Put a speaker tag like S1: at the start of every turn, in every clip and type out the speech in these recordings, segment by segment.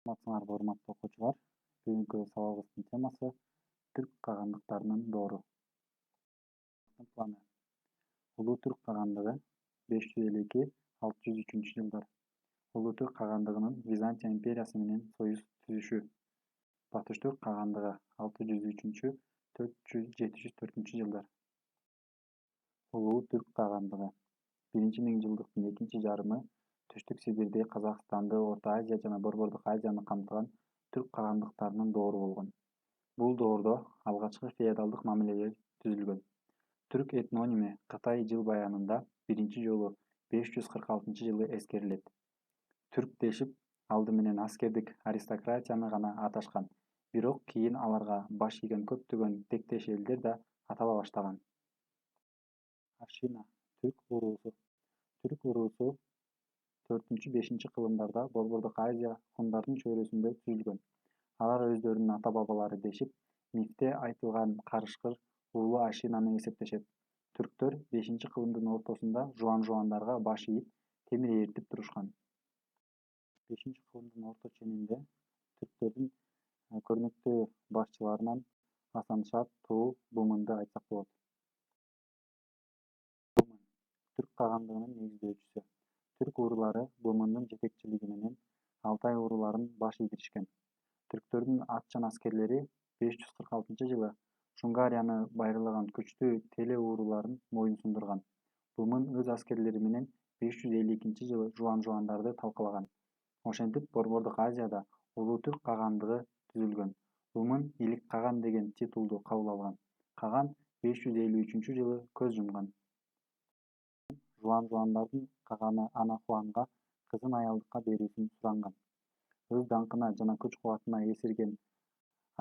S1: Саламатсыңарбы, урматтуу окуучулар. Бүгүнкү сабагыбыздын темасы түрк кагандыктарынын доору. Планы. Улуу түрк кагандыгы 552-603 жылдар. Улуу түрк кагандыгынын Византия империясы менен союз түзүшү. Батыш түрк кагандыгы 603-704 жылдар. Улуу түрк кагандыгы 1-миңжылдыктын экинчи жарымы Түштүк Сибирди, Казакстанды, Орто Азия жана Борбордук Азияны камтыган түрк кагандыктарынын доору болгон. Бул доордо алгачкы феодалдык мамилелер түзүлгөн. Түрк этноними Кытай жыл баянында биринчи жолу 546-жылы эскерилет. Түрк дешип алды менен аскердик аристократияны гана аташкан, бирок кийин аларга баш ийген көптөгөн тектеш элдер да атала баштаган. Ашина түрк уруусу. Түрк уруусу 4-5 кылымдарда Борбордук Азия хундардын чөйрөсүндө түзүлгөн. Алар өздөрүнүн ата-бабалары дешип, мифте айтылган карышкыр уулу Ашинаны эсептешет. Түрктөр 5-кылымдын ортосунда жуан-жуандарга баш ийип, темир ээритип турушкан. 5-кылымдын орто ченинде түрктөрдүн көрнөктүү башчыларынан Асаншат Туу Бумунду айтсак болот. Бумун түрк кагандыгынын негиздөөчүсү. Түрк уурулары Бумундун жетекчилиги менен Алтай ууруларын баш ийдиришкен. Түрктөрдүн атчан аскерлери 546-жылы Шунгарияны байырлаган күчтүү Теле ууруларын моюн сундурган. Бумун өз аскерлери менен 552-жылы жуан-жуандарды талкалаган. Ошентип Борбордук Азияда улуу түрк кагандыгы түзүлгөн. Бумун Илик Каган деген титулду кабыл алган. Каган 553-жылы көз жумган. Жуан-жуандардын каганы Анахуанга кызын аялдыкка берүүсүн суранган. Өз даңкына жана күч-кубатына эсирген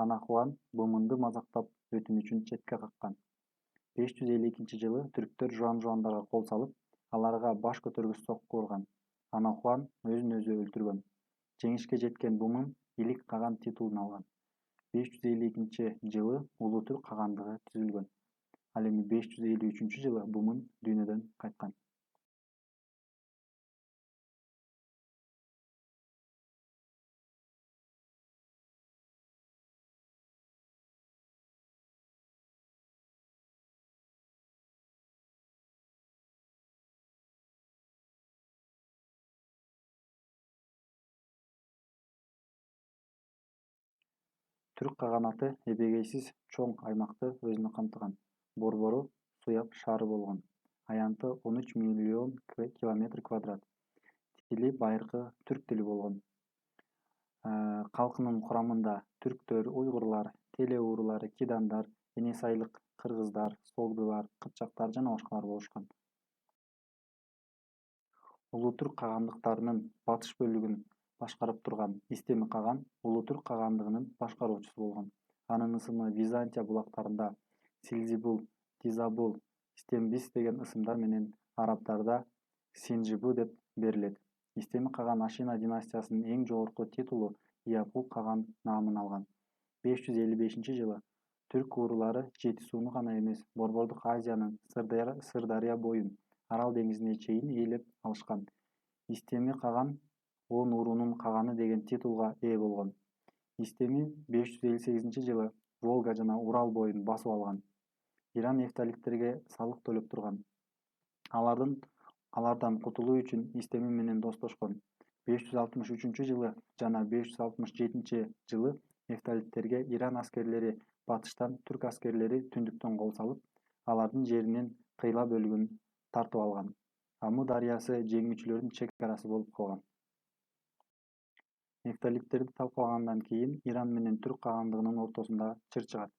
S1: Анахуан Бумунду мазактап өтүм үчүн четке каккан. 552-жылы түрктөр жуан-жуандарга кол салып, аларга баш көтөргүч сокку урган. Анахуан өзүн өзү өлтүргөн. Жеңишке жеткен Бумун Илик Каган титулун алган. 552-жылы улуу түрк кагандыгы түзүлгөн. Ал эми 553-жылы Бумун дүйнөдөн кайткан. Түрк каганаты эбегейсиз чоң аймакты өзүнө камтыган. Борбору Суяб шаары болгон. Аянты 13 миллион километр квадрат. Тили байыркы түрк тили болгон. Калкынын курамында түрктөр, уйгурлар, Теле уурулары, кидандар, энесайлык кыргыздар, согдулар, кыпчактар жана башкалар болушкан. Улуу түрк кагандыктарынын батыш бөлүгүн башкарып турган Истеми Каган улуу түрк кагандыгынын башкаруучусу болгон. Анын ысымы Византия булактарында Силзибул, Дизабул, Истембис деген ысымдар менен арабдарда Синжибу деп берилет. Истеми Каган Ашина династиясынын эң жогорку титулу Иапул Каган наамын алган. 555-жылы түрк уурулары Жети сууну гана эмес, Борбордук Азиянын Сырдария боюн, Арал деңизине чейин ээлеп алышкан. Истеми Каган 10 уурунун каганы деген титулга ээ болгон. Истеми 558-жылы Волга жана Урал боюн басып алган. Иран нефталиктерге салык төлөп турган. Алардан кутулуу үчүн Истеми менен достошкон. 563-жылы жана 567-жылы нефталиктерге Иран аскерлери батыштан, түрк аскерлери түндүктөн кол салып, алардын жеринин кыйла бөлүгүн тартып алган. Аму дарыясы жеңүүчүлөрдүн чек арасы болуп калган. Нефталиктерди талкалагандан кийин Иран менен түрк кагандыгынын ортосунда чыр чыгат.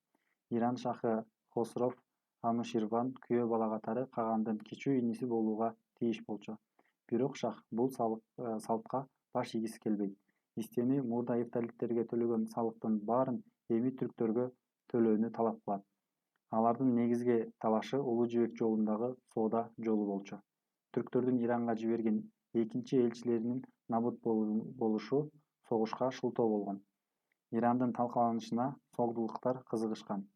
S1: Иран шахы Хосров Ануширван күйөө бала катары Кагандын кичүү иниси болууга тийиш болчу. Бирок шах бул салтка баш ийгиси келбейт. Истеми мурда нефталиктерге төлөгөн салыктын баарын эми түрктөргө төлөөнү талап кылат. Алардын негизги талашы Улуу Жибек жолундагы соода жолу болчу. Түрктөрдүн Иранга жиберген экинчи элчилеринин набут болушу согушка шылтоо болгон. Ирандын талкаланышына согдулуктар кызыгышкан.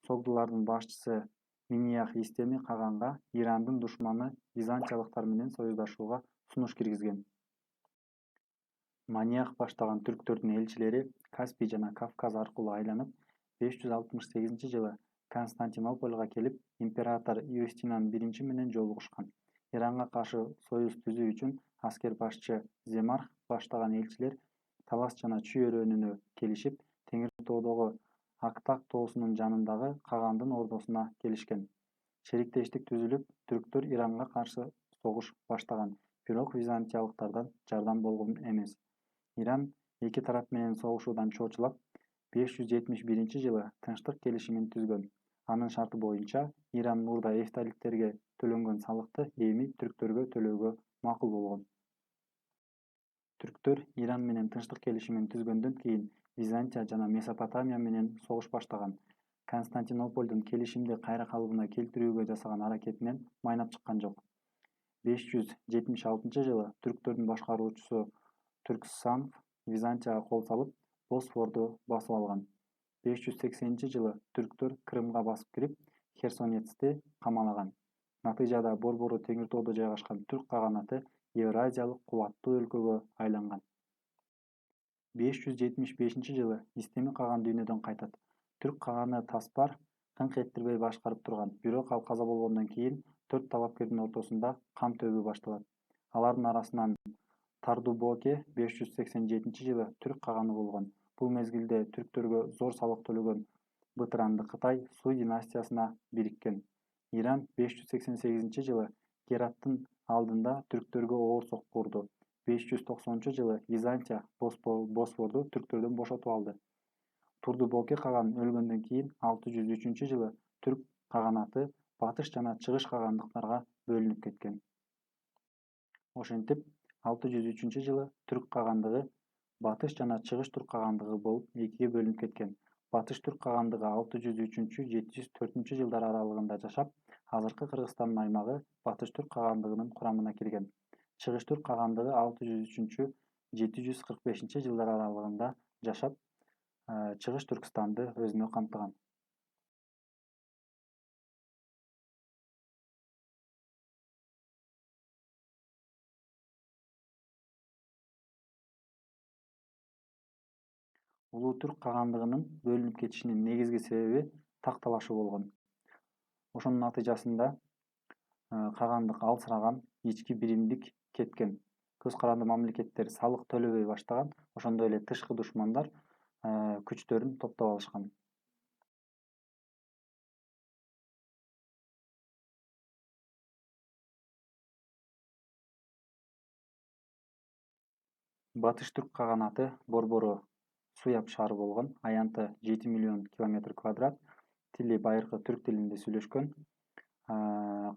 S1: Согдулардын башчысы Миниях Истеми Каганга Ирандын душманы византиялыктар менен союздашууга сунуш киргизген. Маниах баштаган түрктөрдүн элчилери Каспий жана Кавказ аркылуу айланып, 568-жылы Константинопольго келип, император Юстинан I менен жолугушкан. Иранга каршы союз түзүү үчүн аскер башчы Земарх баштаган элчилер Талас жана Чүй өрөөнүнө келишип, Теңир тоодогу Актак тоосунун жанындагы Кагандын ордосуна келишкен. Шериктештик түзүлүп, түрктөр Иранга каршы согуш баштаган, бирок византиялыктардан жардам болгон эмес. Иран эки тарап менен согушуудан чочулап, 571-жылы тынчтык келишимин түзгөн. Анын шарты боюнча Иран мурда эфталиктерге төлөнгөн салыкты эми түрктөргө төлөөгө макул болгон. Түрктөр Иран менен тынчтык келишимин түзгөндөн кийин Византия жана Месопотамия менен согуш баштаган. Константинопольдун келишимди кайра калыбына келтирүүгө жасаган аракетинен майнап чыккан жок. 576-жылы түрктөрдүн башкаруучусу Түрксанов Византияга кол салып, Босфорду басып алган. 580-жылы түрктөр Крымга басып кирип, Херсонецти камалаган. Натыйжада Борбору Теңир тоодо жайгашкан түрк каганаты Евразиялык кубаттуу өлкөгө айланган. 575-жылы Истеми каган дүйнөдөн кайтат. Түрк каганы Таспар кыңк эттирбей башкарып турган, бирок ал каза болгондон кийин 4 талапкердин ортосунда кан төбүү башталат. Алардын арасынан Тардубоке 587-жылы түрк каганы болгон. Бул мезгилде түрктөргө зор салык төлөгөн Бытыранды Кытай Су династиясына бириккен. Иран 588-жылы Гераттын алдында түрктөргө оор сокку урду. 590-жылы Византия Босфорду түрктөрдөн бошотуп алды. Турдубоке каган өлгөндөн кийин 603-жылы түрк каганаты батыш жана чыгыш кагандыктарга бөлүнүп кеткен. Ошентип, 603-жылы түрк кагандыгы батыш жана чыгыш түрк кагандыгы болуп экиге бөлүнүп кеткен. Батыш түрк кагандыгы 603-704 жылдар аралыгында жашап, азыркы Кыргызстандын аймагы батыш түрк кагандыгынын курамына кирген. Чыгыш түрк кагандыгы 603-745 жылдар аралыгында жашап, Чыгыш Түркстанды өзүнө камтыган. Улуу түрк кагандыгынын бөлүнүп кетишинин негизги себеби так талашуу болгон. Ошонун натыйжасында кагандык алсыраган, ички биримдик кеткен. Көз каранды мамлекеттер салык төлөбөй баштаган, ошондой эле тышкы душмандар күчтөрүн топтоп алышкан. Батыш түрк каганаты борбору Суяб шаары болгон, аянты 7 миллион км², тили байыркы түрк тилинде сүйлөшкөн,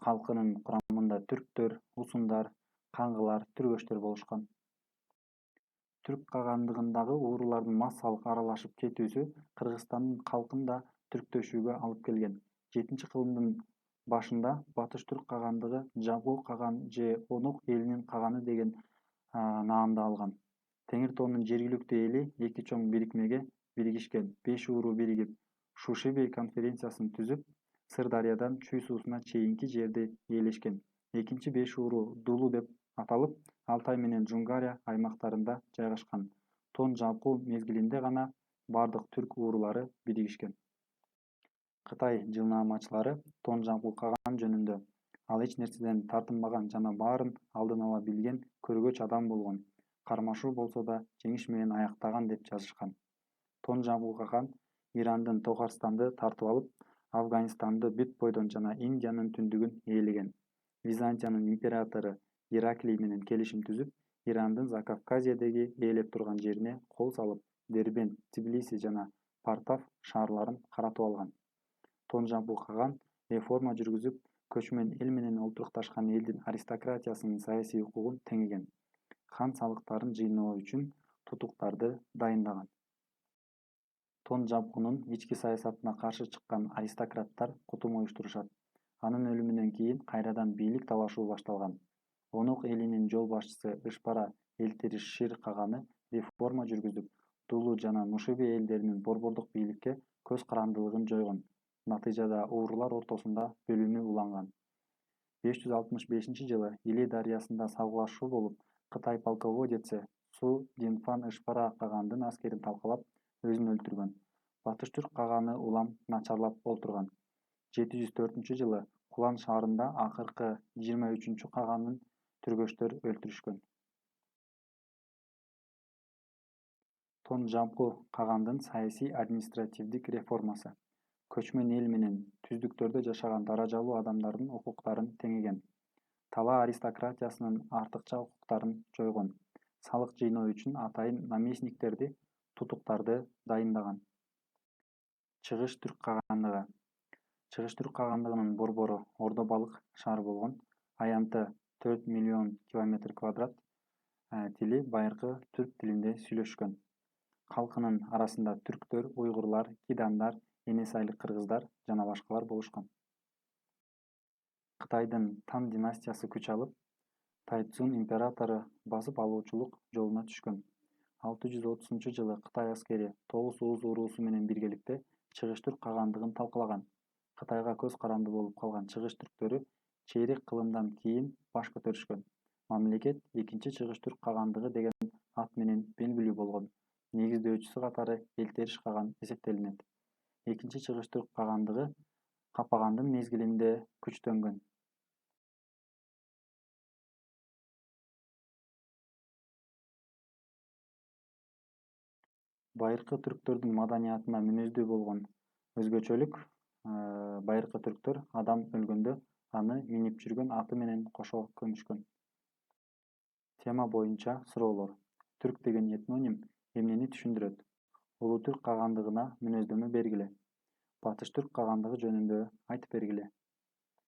S1: калкынын курамында түрктөр, усундар, каңгылар, түргөчтөр болушкан. Түрк кагандыгындагы уурулардын массалык аралашып кетүүсү Кыргызстандын калкын да түрктөшүүгө алып келген. 7-кылымдын башында Батыш түрк кагандыгы Жабгул каган же Онук элинин каганы деген наамды алган. Теңир тоонун жергиликтүү эли эки чоң бирикмеге биригишкен. 5 ууру биригип, Шушиби конференциясын түзүп, Сырдарыядан Чүй суусуна чейинки жерди ээлешкен. Экинчи 5 ууру Дулу деп аталып, Алтай менен Жунгария аймактарында жайгашкан. Тон жабкуу мезгилинде гана бардык түрк уурулары биригишкен. Кытай жылнаамачылары тон жабкуу каган жөнүндө ал эч нерседен тартынбаган жана баарын алдын ала билген көргөч адам болгон. Кармашуу болсо да жеңиш менен аяктаган деп жазышкан. Тон жабкуу каган Ирандын Тохарстанды тартып алып, Афганистанды бүт бойдон жана Индиянын түндүгүн ээлеген. Византиянын императору Ираклий менен келишим түзүп, Ирандын Закавказьедеги ээлеп турган жерине кол салып, Дербент, Тбилиси жана Партав шаарларын каратып алган. Тон жабкуу каган реформа жүргүзүп, көчмөн эл менен олтурукташкан элдин аристократиясынын саясий укугун теңеген. Хан салыктарын жыйноо үчүн тутуктарды дайындаган. Тон жабкуунун ички саясатына каршы чыккан аристократтар кутум уюштурушат. Анын өлүмүнөн кийин кайрадан бийлик талашуу башталган. Онук элинин жол башчысы Ышпара Элтириш Шир каганы реформа жүргүзүп, Дулу жана Нушиби элдеринин борбордук бийликке көз карандылыгын жойгон. Натыйжада уурулар ортосунда бөлүнүү уланган. 565-жылы Или дарыясында салгылашуу болуп, Кытай полководеси Су Динфан Ышпара кагандын аскерин талкалап, өзүн өлтүргөн. Батыш түрк каганы улам начарлап олтурган. 704-жылы Кулан шаарында акыркы 23-каганын түргөчтөр өлтүрүшкөн. Тонжамку кагандын саясий административдик реформасы. Көчмөн эл менен түздүктөрдө жашаган даражалуу адамдардын укуктарын теңеген. Талаа аристократиясынын артыкча укуктарын жойгон. Салык жыйноо үчүн атайын наместниктерди, тутуктарды дайындаган. Чыгыш түрк кагандыгы. Чыгыш түрк кагандыгынын борбору Ордо балык шаар болгон. Аянты 4 миллион километр квадрат. Тили байыркы түрк тилинде сүйлөшкөн. Калкынын арасында түрктөр, уйгурлар, кидандар, энес айлык кыргыздар жана башкалар болушкан. Кытайдын Тан династиясы күч алып, Тайцун императору басып алуучулук жолуна түшкөн. 630-жылы Кытай аскери 9 уус уруусу менен биргеликте Чыгыш түрк кагандыгын талкалаган. Кытайга көз каранды болуп калган чыгыш түрктөрү чейрек кылымдан кийин баш көтөрүшкөн. Мамлекет экинчи Чыгыш түрк кагандыгы деген ат менен белгилүү болгон. Негиздөөчүсү катары Элтериш каган эсептелинет. Экинчи Чыгыш түрк кагандыгы Капагандын мезгилинде күчтөнгөн. Байыркы түрктөрдүн маданиятына мүнөздүү болгон өзгөчөлүк байыркы түрктөр адам өлгөндө аны минип жүргөн аты менен кошо көмүшкөн. Тема боюнча суроолор. Түрк деген этноним эмнени түшүндүрөт? Улуу түрк кагандыгына мүнөздөмө бергиле. Батыш түрк кагандыгы жөнүндө айтып бергиле.